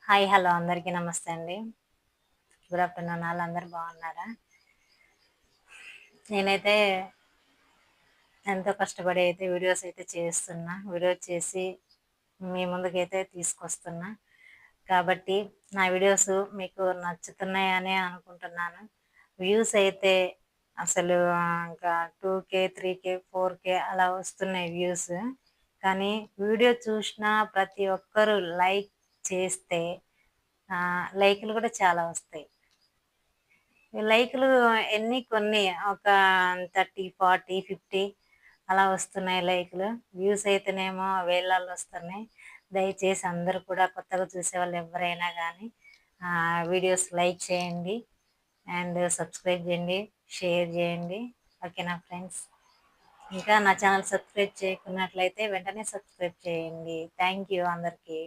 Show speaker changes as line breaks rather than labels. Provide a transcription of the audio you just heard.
Hi hello అందరికీ నమస్తే అండి. గుడ్ ఆఫ్టర్నూన్ ఆల్ అందరు బాగున్నారా? నేనైతే ఎంతో కష్టపడి అయితే వీడియోస్ అయితే చేస్తున్నా. వీడియో చేసి మీ ముందుకైతే తీసుకొస్తున్నా. కాబట్టి నా వీడియోస్ మీకు నచ్చుతున్నాయని అనుకుంటున్నాను. వ్యూస్ అయితే అసలు ఇంకా 2K, 3K, 4K అలా వస్తున్నాయి వ్యూస్. కానీ వీడియో చూసిన ప్రతి ఒక్కరు లైక్ చేస్తే లైకులు కూడా చాలా వస్తాయి. లైకులు కొన్ని ఒక 30, 40, 50 అలా వస్తున్నాయి లైకులు. వ్యూస్ అయితేనేమో వేలల్లో వస్తున్నాయి. దయచేసి అందరూ కూడా కొత్తగా చూసేవాళ్ళు ఎవరైనా కానీ వీడియోస్ లైక్ చేయండి అండ్ సబ్స్క్రైబ్ చేయండి, షేర్ చేయండి. ఓకేనా ఫ్రెండ్స్? ఇంకా నా ఛానల్ సబ్స్క్రైబ్ చేయకున్నట్లయితే వెంటనే సబ్స్క్రైబ్ చేయండి. థ్యాంక్ యూ అందరికీ.